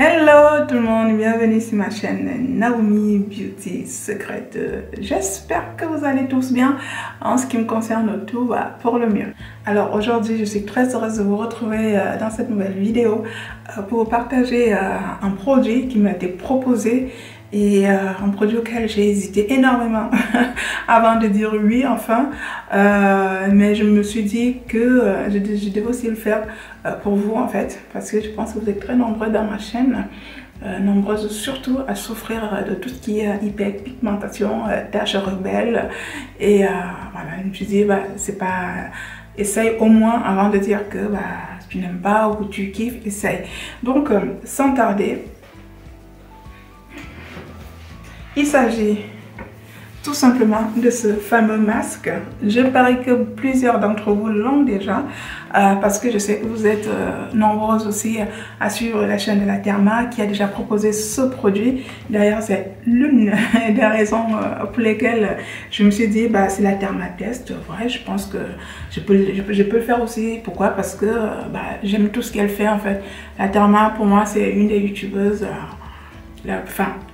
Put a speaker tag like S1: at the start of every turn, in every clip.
S1: Hello tout le monde, bienvenue sur ma chaîne Naomi Beauty Secret. J'espère que vous allez tous bien. En ce qui me concerne, tout va pour le mieux. Alors aujourd'hui, je suis très heureuse de vous retrouver dans cette nouvelle vidéo pour vous partager un produit qui m'a été proposé et un produit auquel j'ai hésité énormément avant de dire oui enfin, mais je me suis dit que je devais aussi le faire pour vous en fait, parce que je pense que vous êtes très nombreux dans ma chaîne, nombreuses surtout à souffrir de tout ce qui est hyperpigmentation, taches rebelles, et voilà, je me suis dit c'est pas, essaye au moins avant de dire que tu n'aimes pas ou que tu kiffes, essaye. Donc sans tarder, il s'agit tout simplement de ce fameux masque. Je parie que plusieurs d'entre vous l'ont déjà parce que je sais que vous êtes nombreuses aussi à suivre la chaîne de la Therma qui a déjà proposé ce produit. D'ailleurs, c'est l'une des raisons pour lesquelles je me suis dit c'est la Therma test. Ouais, je pense que je peux le faire aussi. Pourquoi? Parce que j'aime tout ce qu'elle fait en fait. La Therma pour moi c'est une des youtubeuses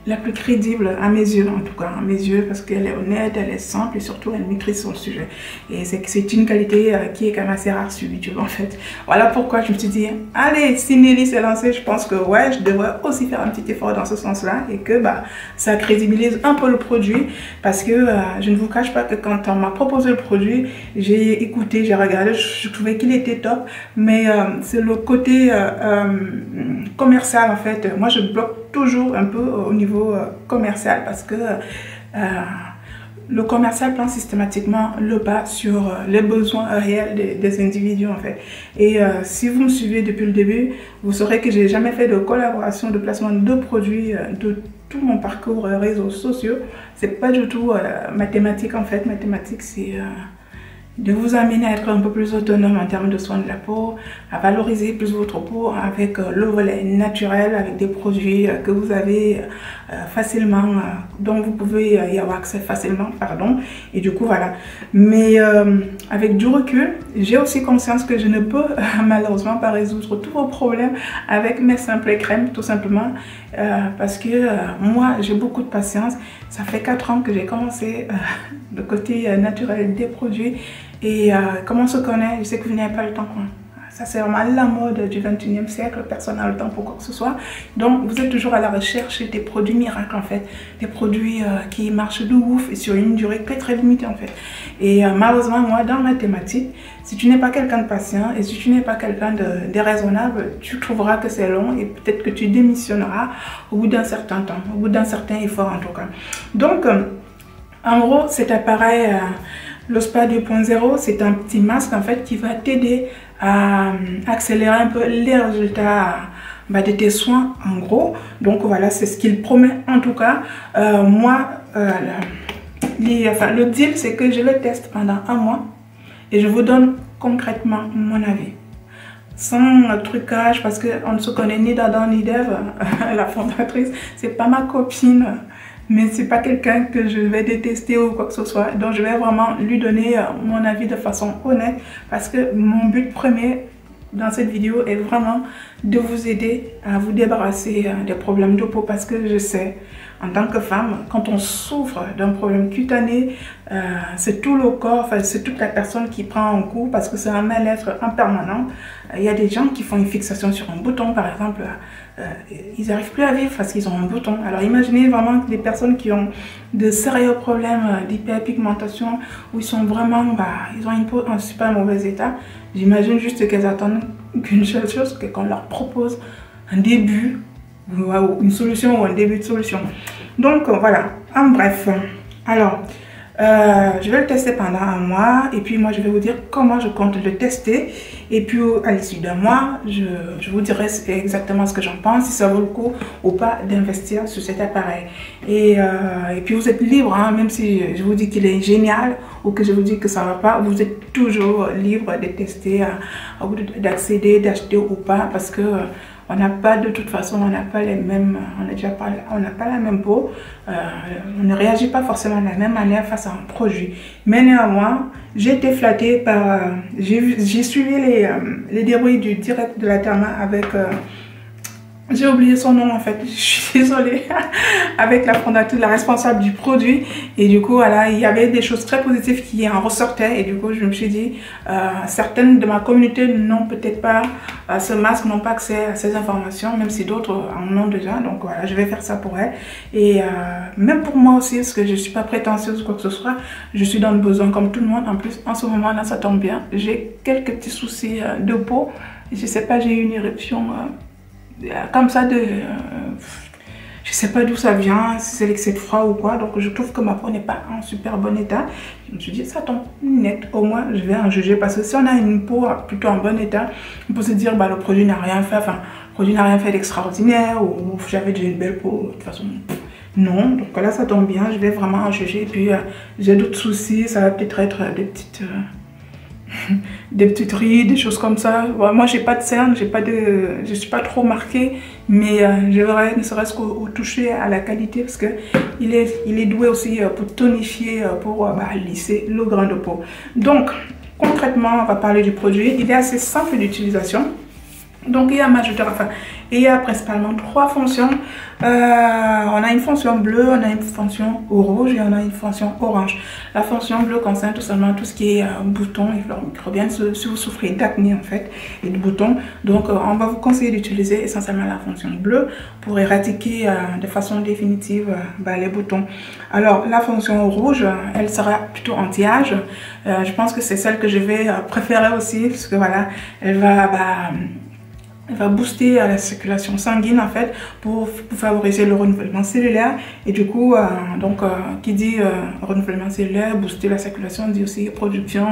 S1: la plus crédible à mes yeux, en tout cas à mes yeux, parce qu'elle est honnête, elle est simple et surtout elle maîtrise son sujet. Et c'est une qualité qui est quand même assez rare sur YouTube en fait. Voilà pourquoi je me suis dit, allez, si Nelly s'est lancée, je pense que ouais, je devrais aussi faire un petit effort dans ce sens-là et que ça crédibilise un peu le produit, parce que je ne vous cache pas que quand on m'a proposé le produit, j'ai écouté, j'ai regardé, je trouvais qu'il était top, mais c'est le côté commercial en fait. Moi je bloque toujours un peu au niveau commercial parce que le commercial prend systématiquement le pas sur les besoins réels des individus en fait. Et si vous me suivez depuis le début, vous saurez que j'ai jamais fait de collaboration, de placement de produits de tout mon parcours réseaux sociaux. C'est pas du tout ma thématique en fait. Ma thématique c'est de vous amener à être un peu plus autonome en termes de soins de la peau, à valoriser plus votre peau avec le volet naturel, avec des produits que vous avez facilement, dont vous pouvez y avoir accès facilement, pardon, et du coup voilà. Mais avec du recul, j'ai aussi conscience que je ne peux malheureusement pas résoudre tous vos problèmes avec mes simples crèmes, tout simplement, parce que moi j'ai beaucoup de patience. Ça fait 4 ans que j'ai commencé le côté naturel des produits. Et comme on se connaît, je sais que vous n'avez pas le temps. Ça c'est vraiment la mode du 21e siècle, personne n'a le temps pour quoi que ce soit. Donc vous êtes toujours à la recherche des produits miracles en fait. Des produits qui marchent de ouf et sur une durée très limitée en fait. Et malheureusement moi dans ma thématique, si tu n'es pas quelqu'un de patient et si tu n'es pas quelqu'un de déraisonnable, tu trouveras que c'est long et peut-être que tu démissionneras au bout d'un certain temps, au bout d'un certain effort en tout cas. Donc en gros cet appareil... L'Ospa 2.0, c'est un petit masque en fait qui va t'aider à accélérer un peu les résultats de tes soins en gros. Donc voilà, c'est ce qu'il promet en tout cas. Moi, le deal c'est que je le teste pendant 1 mois et je vous donne concrètement mon avis. Sans trucage, parce qu'on ne se connaît ni d'Adam ni d'Ève, la fondatrice, c'est pas ma copine. Mais c'est pas quelqu'un que je vais détester ou quoi que ce soit. Donc je vais vraiment lui donner mon avis de façon honnête. Parce que mon but premier dans cette vidéo est vraiment de vous aider à vous débarrasser des problèmes de peau. Parce que je sais, en tant que femme, quand on souffre d'un problème cutané, c'est tout le corps, enfin, c'est toute la personne qui prend un coup parce que c'est un mal-être impermanent. Il y a des gens qui font une fixation sur un bouton par exemple. Ils n'arrivent plus à vivre parce qu'ils ont un bouton. Alors imaginez vraiment des personnes qui ont de sérieux problèmes d'hyperpigmentation, où ils sont vraiment, ils ont une peau en super mauvais état. J'imagine juste qu'elles attendent qu'une seule chose, qu'on leur propose un début, ou une solution ou un début de solution. Donc voilà, en bref. Alors, je vais le tester pendant 1 mois et puis moi je vais vous dire comment je compte le tester, et puis à l'issue d'1 mois je vous dirai exactement ce que j'en pense, si ça vaut le coup ou pas d'investir sur cet appareil. Et puis vous êtes libre, même si je vous dis qu'il est génial ou que je vous dis que ça va pas, vous êtes toujours libre de tester, d'accéder, d'acheter ou pas, parce que on n'a pas, de toute façon, on n'a pas les mêmes, on n'a pas la même peau, on ne réagit pas forcément de la même manière face à un produit. Mais néanmoins, j'ai été flattée par, j'ai suivi les débris du direct de la Therma avec J'ai oublié son nom en fait, je suis désolée, avec la fondatrice, la responsable du produit. Et du coup, voilà, il y avait des choses très positives qui en ressortaient. Et du coup, je me suis dit, certaines de ma communauté n'ont peut-être pas ce masque, n'ont pas accès à ces informations, même si d'autres en ont déjà. Donc voilà, je vais faire ça pour elle. Et même pour moi aussi, parce que je ne suis pas prétentieuse ou quoi que ce soit, je suis dans le besoin comme tout le monde. En plus, en ce moment-là, ça tombe bien. J'ai quelques petits soucis de peau. Je ne sais pas, j'ai eu une éruption... comme ça je sais pas d'où ça vient, si c'est l'excès de froid ou quoi, donc je trouve que ma peau n'est pas en super bon état. Je me suis dit ça tombe net, au moins je vais en juger, parce que si on a une peau plutôt en bon état, on peut se dire bah le produit n'a rien fait, enfin le produit n'a rien fait d'extraordinaire, ou j'avais déjà une belle peau, de toute façon non. Donc là ça tombe bien, je vais vraiment en juger. Et puis j'ai d'autres soucis, ça va peut-être être des petites rides, des choses comme ça. Bon, moi j'ai pas de cernes, je suis pas trop marquée, mais je verrai ne serait-ce qu'au toucher, à la qualité, parce que il est doué aussi pour tonifier, pour lisser le grain de peau. Donc concrètement, on va parler du produit. Il est assez simple d'utilisation. Donc il y a majoritairement, enfin, il y a principalement 3 fonctions. On a une fonction bleue, on a une fonction rouge et on a une fonction orange. La fonction bleue concerne tout simplement tout ce qui est boutons et fleurs microbiennes, si vous souffrez d'acné en fait et de boutons. Donc on va vous conseiller d'utiliser essentiellement la fonction bleue pour éradiquer de façon définitive les boutons. Alors la fonction rouge, elle sera plutôt anti-âge. Je pense que c'est celle que je vais préférer aussi, parce que voilà, elle va booster la circulation sanguine en fait pour favoriser le renouvellement cellulaire. Et du coup, qui dit renouvellement cellulaire, booster la circulation, dit aussi production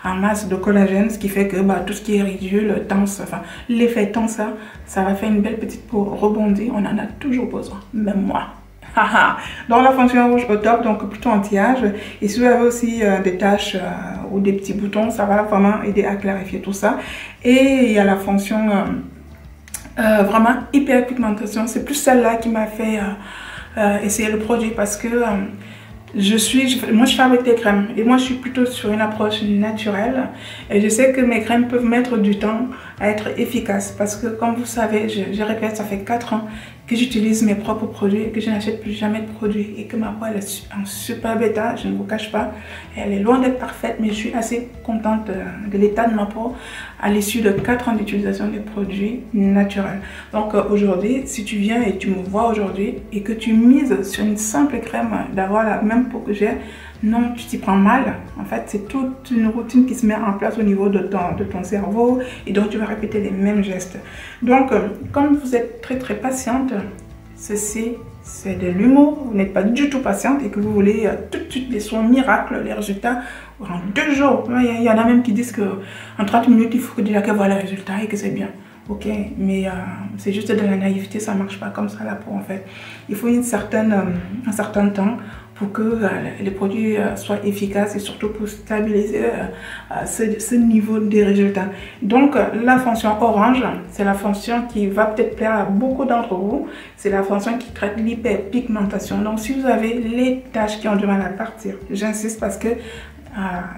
S1: en masse de collagène, ce qui fait que tout ce qui est ridicule, tense, enfin l'effet tense, ça va faire une belle petite peau rebondie. On en a toujours besoin, même moi. Donc la fonction rouge au top, donc plutôt anti-âge. Et si vous avez aussi des taches ou des petits boutons, ça va vraiment aider à clarifier tout ça. Et il y a la fonction vraiment hyperpigmentation. C'est plus celle-là qui m'a fait essayer le produit, parce que moi je fabrique des crèmes et moi je suis plutôt sur une approche naturelle, et je sais que mes crèmes peuvent mettre du temps à être efficaces, parce que comme vous savez, je répète, ça fait 4 ans que j'utilise mes propres produits et que je n'achète plus jamais de produits, et que ma peau elle est en super état, je ne vous cache pas, elle est loin d'être parfaite, mais je suis assez contente de l'état de ma peau à l'issue de 4 ans d'utilisation des produits naturels. Donc aujourd'hui, si tu viens et tu me vois aujourd'hui et que tu mises sur une simple crème d'avoir la même peau que j'ai, non, tu t'y prends mal. En fait, c'est toute une routine qui se met en place au niveau de ton cerveau, et donc tu vas répéter les mêmes gestes. Donc, comme vous êtes très très patiente, ceci c'est de l'humour, vous n'êtes pas du tout patiente et que vous voulez tout de suite les soins miracles, les résultats en 2 jours. Il y en a même qui disent qu'en 30 minutes, il faut que déjà qu'elle voit les résultats et que c'est bien. Ok, mais c'est juste de la naïveté, ça ne marche pas comme ça la peau en fait. Il faut un certain temps pour que les produits soient efficaces, et surtout pour stabiliser ce niveau des résultats. Donc la fonction orange, c'est la fonction qui va peut-être plaire à beaucoup d'entre vous. C'est la fonction qui traite l'hyperpigmentation. Donc si vous avez les taches qui ont du mal à partir, j'insiste, parce que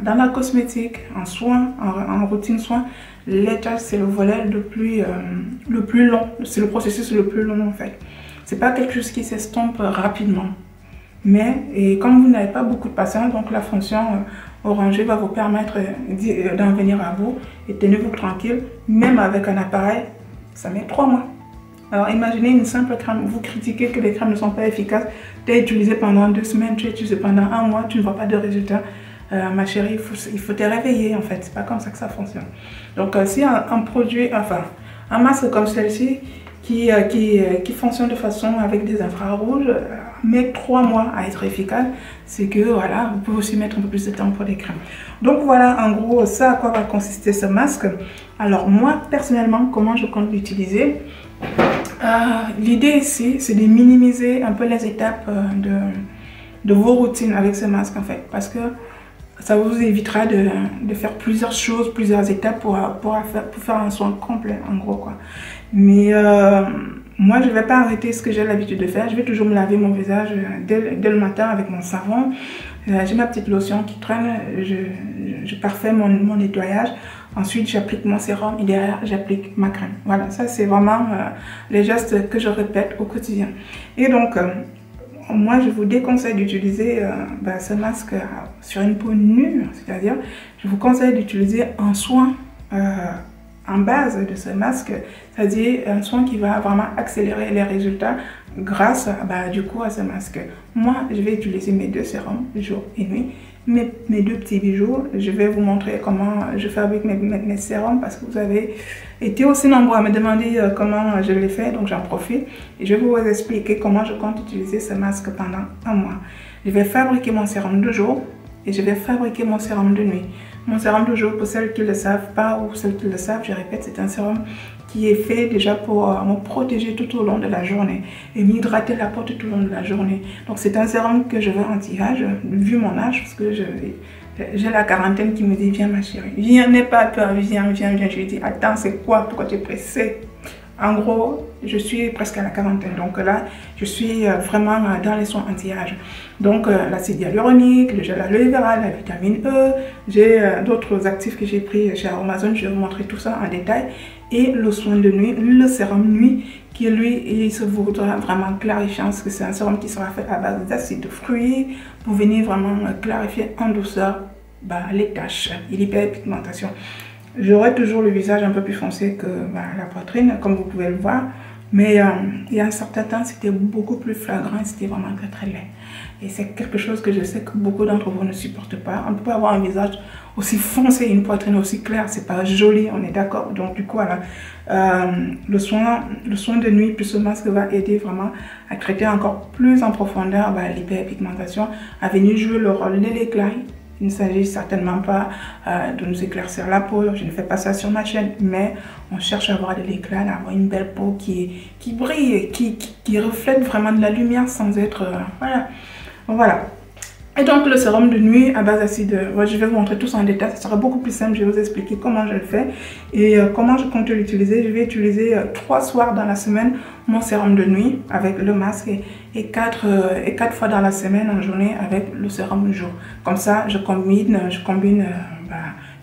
S1: dans la cosmétique, en soins, en routine soins, les taches c'est le volet le plus long, c'est le processus le plus long en fait. C'est pas quelque chose qui s'estompe rapidement. Mais comme vous n'avez pas beaucoup de patience, donc la fonction orangée va vous permettre d'en venir à bout, et tenez-vous tranquille, même avec un appareil, ça met 3 mois. Alors imaginez une simple crème, vous critiquez que les crèmes ne sont pas efficaces, tu as utilisé pendant 2 semaines, tu as utilisé pendant 1 mois, tu ne vois pas de résultat. Ma chérie, il faut te réveiller en fait, c'est pas comme ça que ça fonctionne. Donc si un produit, enfin un masque comme celle-ci qui fonctionne de façon avec des infrarouges, met 3 mois à être efficace, c'est que voilà, vous pouvez aussi mettre un peu plus de temps pour les crèmes. Donc voilà en gros ça à quoi va consister ce masque. Alors moi personnellement, comment je compte l'utiliser? L'idée ici c'est de minimiser un peu les étapes de vos routines avec ce masque en fait, parce que ça vous évitera de faire plusieurs choses, plusieurs étapes pour faire un soin complet en gros quoi. Mais moi je ne vais pas arrêter ce que j'ai l'habitude de faire, je vais toujours me laver mon visage dès le matin avec mon savon. J'ai ma petite lotion qui traîne, je parfais mon nettoyage Ensuite, j'applique mon sérum et derrière, j'applique ma crème. Voilà, ça c'est vraiment les gestes que je répète au quotidien. Et donc, moi, je vous déconseille d'utiliser ce masque sur une peau nue, c'est-à-dire, je vous conseille d'utiliser un soin en base de ce masque, c'est-à-dire un soin qui va vraiment accélérer les résultats grâce du coup à ce masque. Moi, je vais utiliser mes 2 sérums jour et nuit, mes 2 petits bijoux. Je vais vous montrer comment je fabrique mes sérums parce que vous avez été aussi nombreux à me demander comment je les fais, donc j'en profite et je vais vous expliquer comment je compte utiliser ce masque pendant un mois. Je vais fabriquer mon sérum de jour et je vais fabriquer mon sérum de nuit. Mon sérum de jour, pour celles qui ne le savent pas ou celles qui le savent, je répète, c'est un sérum qui est fait déjà pour me protéger tout au long de la journée et m'hydrater la peau tout au long de la journée. Donc c'est un sérum que je veux anti-âge, vu mon âge, parce que j'ai la quarantaine qui me dit viens ma chérie, viens, n'aie pas peur, viens. Je lui dis attends, c'est quoi, pourquoi tu es pressée? En gros, je suis presque à la quarantaine, donc là, je suis vraiment dans les soins anti-âge. Donc, l'acide hyaluronique, le gel aloe vera, la vitamine E, j'ai d'autres actifs que j'ai pris chez Amazon, je vais vous montrer tout ça en détail. Et le soin de nuit, le sérum nuit, qui lui, il se voudra vraiment clarifiant, parce que c'est un sérum qui sera fait à base d'acide de fruits, pour venir vraiment clarifier en douceur les taches et l'hyperpigmentation. J'aurai toujours le visage un peu plus foncé que la poitrine, comme vous pouvez le voir. Mais il y a un certain temps, c'était beaucoup plus flagrant et c'était vraiment très laid. Et c'est quelque chose que je sais que beaucoup d'entre vous ne supportent pas. On ne peut pas avoir un visage aussi foncé et une poitrine aussi claire. C'est pas joli, on est d'accord. Donc du coup, voilà, le soin de nuit plus ce masque va aider vraiment à traiter encore plus en profondeur l'hyperpigmentation, à venir jouer le rôle de l'éclat. Il ne s'agit certainement pas de nous éclaircir la peau, je ne fais pas ça sur ma chaîne, mais on cherche à avoir de l'éclat, à avoir une belle peau qui brille, qui reflète vraiment de la lumière sans être... voilà. Et donc le sérum de nuit à base d'acide, je vais vous montrer tout ça en détail, ça sera beaucoup plus simple, je vais vous expliquer comment je le fais et comment je compte l'utiliser. Je vais utiliser 3 soirs dans la semaine mon sérum de nuit avec le masque et 4 fois dans la semaine en journée avec le sérum de jour. Comme ça, je combine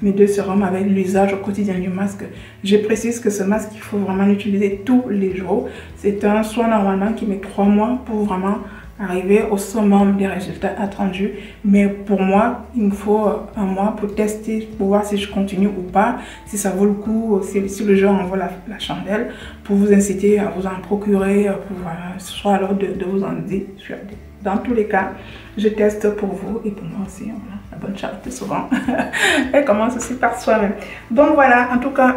S1: mes 2 sérums avec l'usage au quotidien du masque. Je précise que ce masque, il faut vraiment l'utiliser tous les jours. C'est un soin normalement qui met 3 mois pour vraiment arriver au summum des résultats attendus, mais pour moi il me faut un mois pour tester, pour voir si je continue ou pas, si ça vaut le coup, si le jeu envoie la chandelle, pour vous inciter à vous en procurer, pour soit alors de vous en dissuader. Dans tous les cas, je teste pour vous et pour moi aussi. Voilà, la bonne charité souvent, elle commence aussi par soi-même. Donc voilà, en tout cas,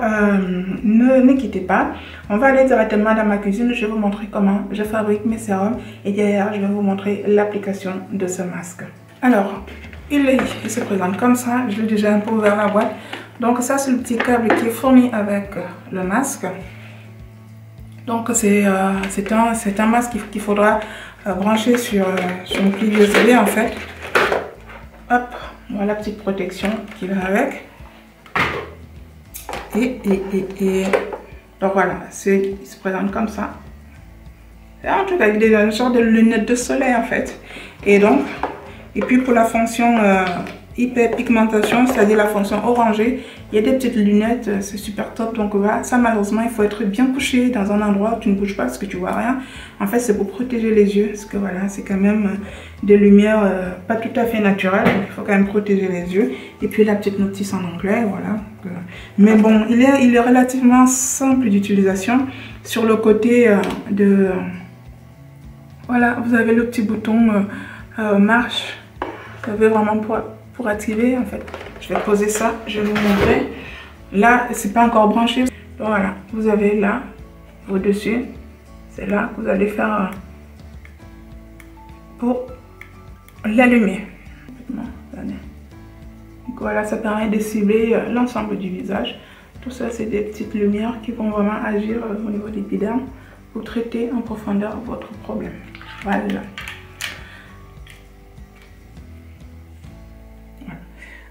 S1: ne quittez pas. On va aller directement dans ma cuisine. Je vais vous montrer comment je fabrique mes sérums et derrière, je vais vous montrer l'application de ce masque. Alors, il se présente comme ça. Je l'ai déjà un peu ouvert la boîte. Donc ça, c'est le petit câble qui est fourni avec le masque. Donc c'est un masque qu'il faudra brancher sur une pli USB en fait. Hop, voilà la petite protection qui va avec. Donc voilà, il se présente comme ça. En tout cas, il est une sorte de lunettes de soleil en fait. Et puis pour la fonction hyperpigmentation, c'est-à-dire la fonction orangée, il y a des petites lunettes, c'est super top. Donc voilà, ça malheureusement, il faut être bien couché dans un endroit où tu ne bouges pas parce que tu vois rien. En fait, c'est pour protéger les yeux, parce que voilà, c'est quand même des lumières pas tout à fait naturelles, donc il faut quand même protéger les yeux. Et puis la petite notice en anglais, voilà. Mais bon, il est relativement simple d'utilisation. Sur le côté voilà, vous avez le petit bouton marche. Vous avez vraiment pour activer en fait. Je vais poser ça, je vais vous montrer. Là, c'est pas encore branché. Donc, voilà, vous avez là au-dessus. C'est là que vous allez faire pour l'allumer. Donc voilà, ça permet de cibler l'ensemble du visage. Tout ça, c'est des petites lumières qui vont vraiment agir au niveau des l'épiderme pour traiter en profondeur votre problème. Voilà.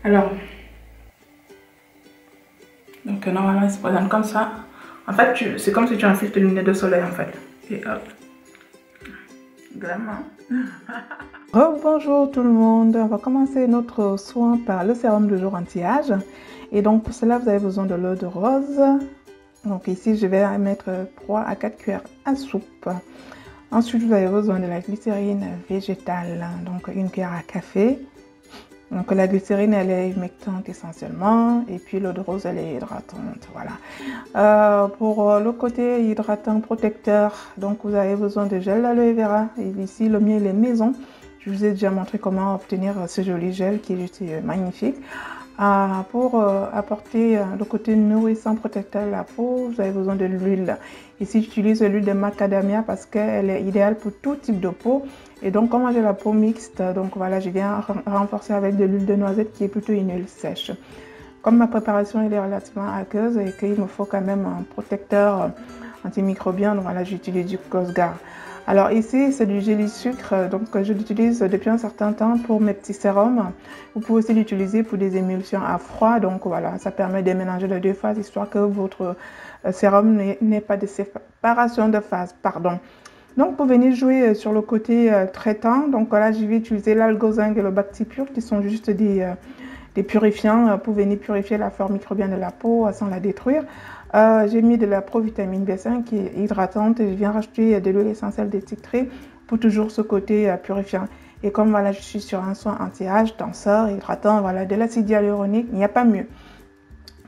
S1: Alors, donc normalement il se présente comme ça. En fait, c'est comme si tu enfiles tes lunettes de soleil en fait. Et hop. Glamour. Bonjour tout le monde, on va commencer notre soin par le sérum de jour anti-âge. Et donc pour cela, vous avez besoin de l'eau de rose. Donc ici, je vais mettre 3 à 4 cuillères à soupe. Ensuite, vous avez besoin de la glycérine végétale, donc 1 cuillère à café. Donc la glycérine, elle est humectante essentiellement, et puis l'eau de rose, elle est hydratante, voilà. Pour le côté hydratant protecteur, donc vous avez besoin de gel d'aloe vera, et ici le mien il est maison. Je vous ai déjà montré comment obtenir ce joli gel qui est juste magnifique. Pour apporter le côté nourrissant protecteur de la peau, vous avez besoin de l'huile. Ici, j'utilise l'huile de macadamia parce qu'elle est idéale pour tout type de peau. Et donc, comme j'ai la peau mixte, donc voilà, je viens renforcer avec de l'huile de noisette qui est plutôt une huile sèche. Comme ma préparation est relativement aqueuse et qu'il me faut quand même un protecteur antimicrobien, donc voilà, j'utilise du Cosgar. Alors ici, c'est du géli sucre, donc je l'utilise depuis un certain temps pour mes petits sérums. Vous pouvez aussi l'utiliser pour des émulsions à froid, donc voilà, ça permet de mélanger les deux phases, histoire que votre sérum n'ait pas de séparation de phase, pardon. Donc pour venir jouer sur le côté traitant, donc voilà, je vais utiliser l'Algozinc et le Bactipure, qui sont juste des purifiants pour venir purifier la flore microbienne de la peau sans la détruire. J'ai mis de la provitamine B5 qui est hydratante et je viens rajouter de l'huile essentielle de citré pour toujours ce côté purifiant. Et comme voilà, je suis sur un soin anti-âge, tenseur, hydratant, voilà, de l'acide hyaluronique, il n'y a pas mieux.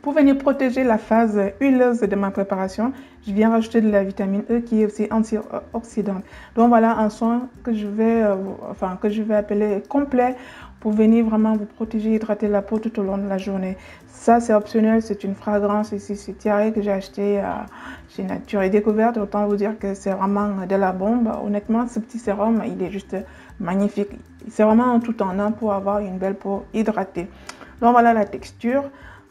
S1: Pour venir protéger la phase huileuse de ma préparation, je viens rajouter de la vitamine E qui est aussi antioxydante. Donc voilà un soin que je vais appeler complet pour venir vraiment vous protéger, hydrater la peau tout au long de la journée. Ça, c'est optionnel, c'est une fragrance ici, c'est Thierry que j'ai acheté chez Nature et Découverte. Autant vous dire que c'est vraiment de la bombe. Honnêtement, ce petit sérum, il est juste magnifique. C'est vraiment un tout en un pour avoir une belle peau hydratée. Donc voilà la texture.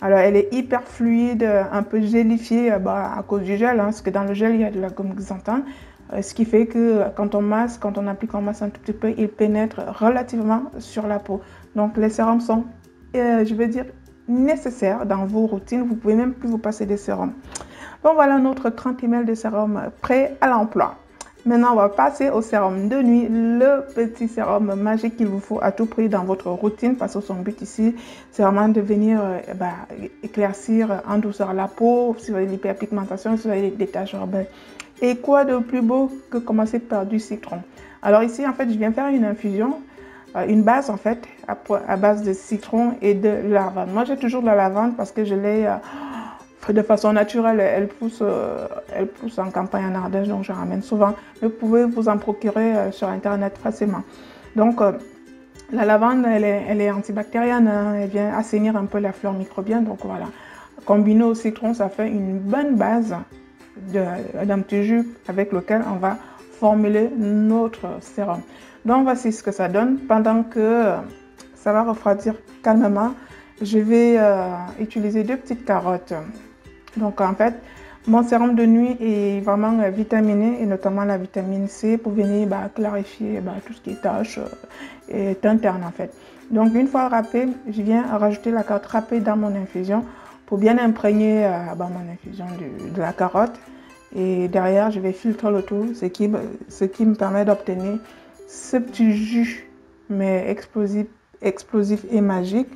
S1: Alors, elle est hyper fluide, un peu gélifiée à cause du gel, parce que dans le gel, il y a de la gomme xanthane. Ce qui fait que quand on applique en masse un tout petit peu, il pénètre relativement sur la peau. Donc, les sérums sont, je veux dire, nécessaires dans vos routines. Vous pouvez même plus vous passer des sérums. Donc, voilà notre 30 ml de sérum prêt à l'emploi. Maintenant, on va passer au sérum de nuit, le petit sérum magique qu'il vous faut à tout prix dans votre routine, parce que son but ici, c'est vraiment de venir éclaircir en douceur la peau, si vous avez l'hyperpigmentation, si vous avez des taches rebelles. Et quoi de plus beau que commencer par du citron? Alors ici, en fait, je viens faire une infusion, une base en fait, à base de citron et de lavande. Moi, j'ai toujours de la lavande parce que je l'ai... de façon naturelle, elle pousse en campagne en Ardèche, donc je ramène souvent. Mais vous pouvez vous en procurer sur Internet facilement. Donc, la lavande, elle est antibactérienne, hein, elle vient assainir un peu la flore microbienne. Donc voilà, combiné au citron, ça fait une bonne base d'un petit jus avec lequel on va formuler notre sérum. Donc voici ce que ça donne. Pendant que ça va refroidir calmement, je vais utiliser 2 petites carottes. Donc en fait, mon sérum de nuit est vraiment vitaminé, et notamment la vitamine C pour venir clarifier tout ce qui est taches et interne en fait. Donc une fois râpé, je viens rajouter la carotte râpée dans mon infusion pour bien imprégner mon infusion de la carotte. Et derrière, je vais filtrer le tout, ce qui me permet d'obtenir ce petit jus, mais explosif et magique,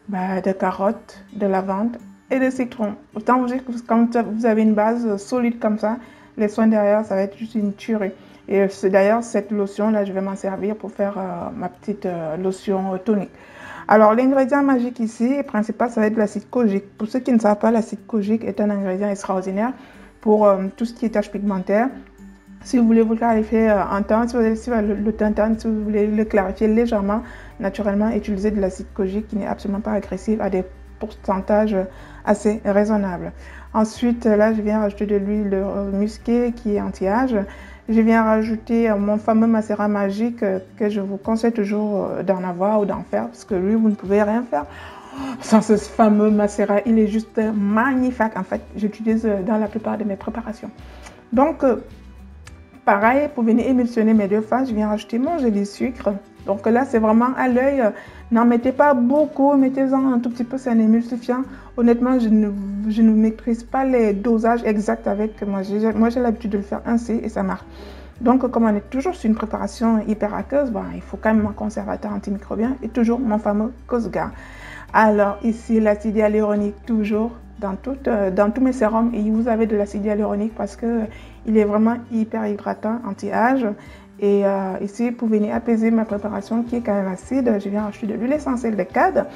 S1: de carottes, de lavande et de citron. Autant vous dire que quand vous avez une base solide comme ça, les soins derrière, ça va être juste une tuerie. Et d'ailleurs, cette lotion-là, je vais m'en servir pour faire ma petite lotion tonique. Alors, l'ingrédient magique ici, principal, ça va être l'acide kojique. Pour ceux qui ne savent pas, l'acide kojique est un ingrédient extraordinaire pour tout ce qui est taches pigmentaires. Si vous voulez vous clarifier un teint, si vous avez le teint, si vous voulez le clarifier légèrement, naturellement, utilisez de l'acide kojique qui n'est absolument pas agressif, à des pourcentages assez raisonnables. Ensuite, là, je viens rajouter de l'huile musquée qui est anti-âge. Je viens rajouter mon fameux macérat magique que je vous conseille toujours d'en avoir ou d'en faire, parce que lui, vous ne pouvez rien faire sans ce fameux macérat. Il est juste magnifique. En fait, j'utilise dans la plupart de mes préparations. Donc, pareil, pour venir émulsionner mes deux phases, je viens rajouter mon géli sucre. Donc là, c'est vraiment à l'œil. N'en mettez pas beaucoup, mettez-en un tout petit peu, c'est un émulsifiant. Honnêtement, je ne maîtrise pas les dosages exacts avec moi. Moi, j'ai l'habitude de le faire ainsi et ça marche. Donc, comme on est toujours sur une préparation hyper aqueuse, bon, il faut quand même un conservateur antimicrobien et toujours mon fameux Cosgar. Alors, ici, l'acide hyaluronique, toujours dans tous mes sérums. Et vous avez de l'acide hyaluronique parce qu'il est vraiment hyper hydratant, anti-âge. Et ici, pour venir apaiser ma préparation qui est quand même acide, je viens rajouter de l'huile essentielle de cad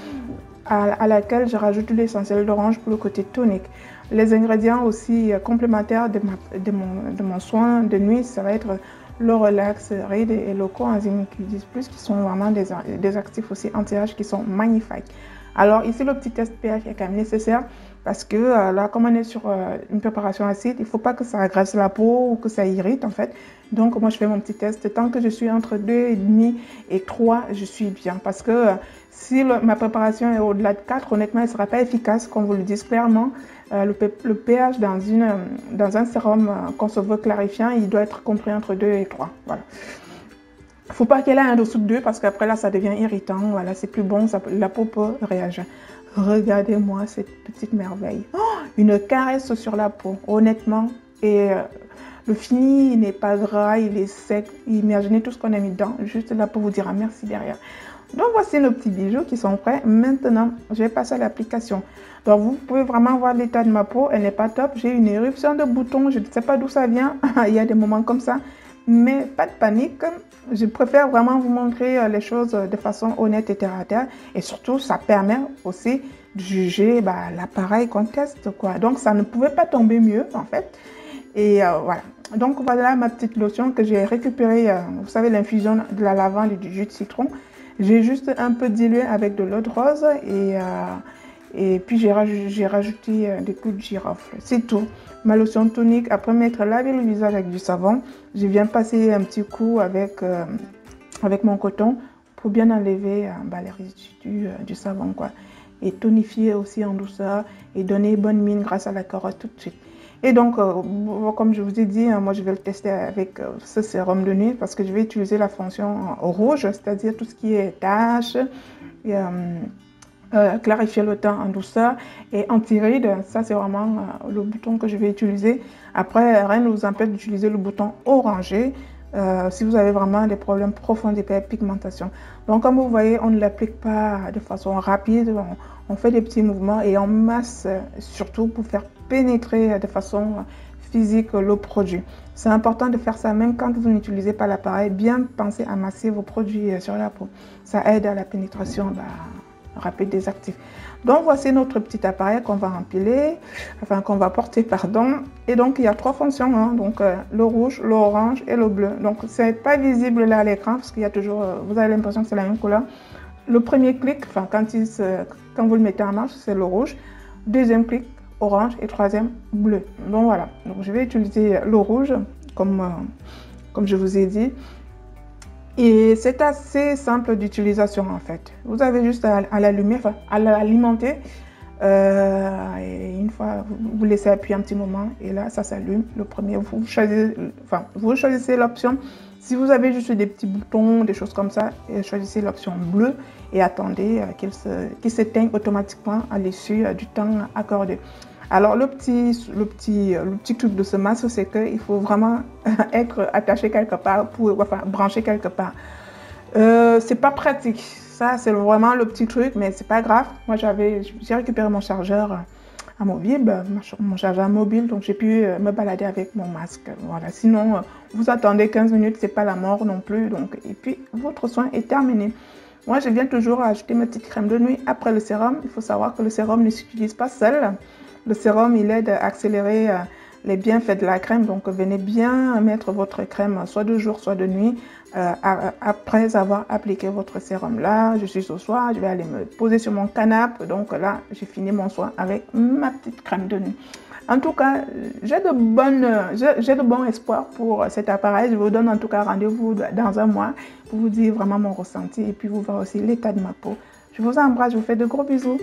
S1: à laquelle je rajoute l'huile essentielle d'orange pour le côté tonique. Les ingrédients aussi complémentaires de mon soin de nuit, ça va être le Relax Read et le coenzyme Q10+, qui sont vraiment des actifs aussi anti-âge qui sont magnifiques. Alors ici, le petit test pH est quand même nécessaire parce que là, comme on est sur une préparation acide, il ne faut pas que ça agresse la peau ou que ça irrite en fait. Donc moi, je fais mon petit test. Tant que je suis entre 2,5 et 3, je suis bien. Parce que si ma préparation est au-delà de 4, honnêtement, elle ne sera pas efficace, comme vous le dites clairement. Le pH dans un sérum qu'on se veut clarifiant, il doit être compris entre 2 et 3. Voilà. Il ne faut pas qu'elle ait un dessous de 2 parce qu'après là, ça devient irritant. Voilà, c'est plus bon, la peau peut réagir. Regardez-moi cette petite merveille. Oh, une caresse sur la peau, honnêtement. Et le fini, il n'est pas gras, il est sec. Imaginez tout ce qu'on a mis dedans. Juste là pour vous dire un merci derrière. Donc voici nos petits bijoux qui sont prêts. Maintenant, je vais passer à l'application. Donc vous pouvez vraiment voir l'état de ma peau. Elle n'est pas top. J'ai une éruption de boutons. Je ne sais pas d'où ça vient. Il y a des moments comme ça. Mais pas de panique. Je préfère vraiment vous montrer les choses de façon honnête et terre à terre. Et surtout, ça permet aussi de juger l'appareil qu'on teste, quoi. Donc ça ne pouvait pas tomber mieux en fait. Et voilà. Donc voilà ma petite lotion que j'ai récupérée. Vous savez, l'infusion de la lavande et du jus de citron. J'ai juste un peu dilué avec de l'eau de rose et puis j'ai rajouté des clous de girofle. C'est tout. Ma lotion tonique, après m'être lavé le visage avec du savon, je viens passer un petit coup avec mon coton pour bien enlever les résidus du savon, quoi. Et tonifier aussi en douceur et donner bonne mine grâce à la carotte tout de suite. Et donc, comme je vous ai dit, moi je vais le tester avec ce sérum de nuit parce que je vais utiliser la fonction rouge, c'est-à-dire tout ce qui est taches, et, clarifier le teint en douceur et anti-rides. Ça, c'est vraiment le bouton que je vais utiliser. Après, rien ne vous empêche d'utiliser le bouton orangé si vous avez vraiment des problèmes profonds d'hyperpigmentation. Donc, comme vous voyez, on ne l'applique pas de façon rapide. On fait des petits mouvements et en masse, surtout pour faire pénétrer de façon physique le produit. C'est important de faire ça même quand vous n'utilisez pas l'appareil. Bien penser à masser vos produits sur la peau. Ça aide à la pénétration rapide des actifs. Donc voici notre petit appareil qu'on va empiler, enfin qu'on va porter, pardon. Et donc il y a 3 fonctions, hein. Donc le rouge, l'orange et le bleu. Donc c'est pas visible là à l'écran parce qu'il y a toujours, vous avez l'impression que c'est la même couleur. Le premier clic, enfin quand vous le mettez en marche, c'est le rouge. Deuxième clic, orange et troisième, bleu. Donc voilà, donc je vais utiliser le rouge comme je vous ai dit. Et c'est assez simple d'utilisation en fait. Vous avez juste à l'allumer, enfin à l'alimenter. Et une fois, vous laissez appuyer un petit moment et là, ça s'allume. Le premier, vous choisissez l'option. Si vous avez juste des petits boutons, des choses comme ça, choisissez l'option bleue et attendez qu'il s'éteigne automatiquement à l'issue du temps accordé. Alors le petit truc de ce masque, c'est qu'il faut vraiment être attaché quelque part, brancher quelque part. C'est pas pratique. Ça, c'est vraiment le petit truc, mais c'est pas grave. Moi, j'ai récupéré mon chargeur à mobile, mon chargeur mobile, donc j'ai pu me balader avec mon masque. Voilà. Sinon, vous attendez 15 minutes, c'est pas la mort non plus. Donc, et puis, votre soin est terminé. Moi, je viens toujours ajouter ma petite crème de nuit après le sérum. Il faut savoir que le sérum ne s'utilise pas seul. Le sérum, il aide à accélérer les bienfaits de la crème. Donc, venez bien mettre votre crème soit de jour, soit de nuit après avoir appliqué votre sérum. Là, je suis au soir, je vais aller me poser sur mon canapé. Donc là, j'ai fini mon soin avec ma petite crème de nuit. En tout cas, j'ai de bons espoirs pour cet appareil. Je vous donne en tout cas rendez-vous dans un mois pour vous dire vraiment mon ressenti et puis vous voir aussi l'état de ma peau. Je vous embrasse, je vous fais de gros bisous.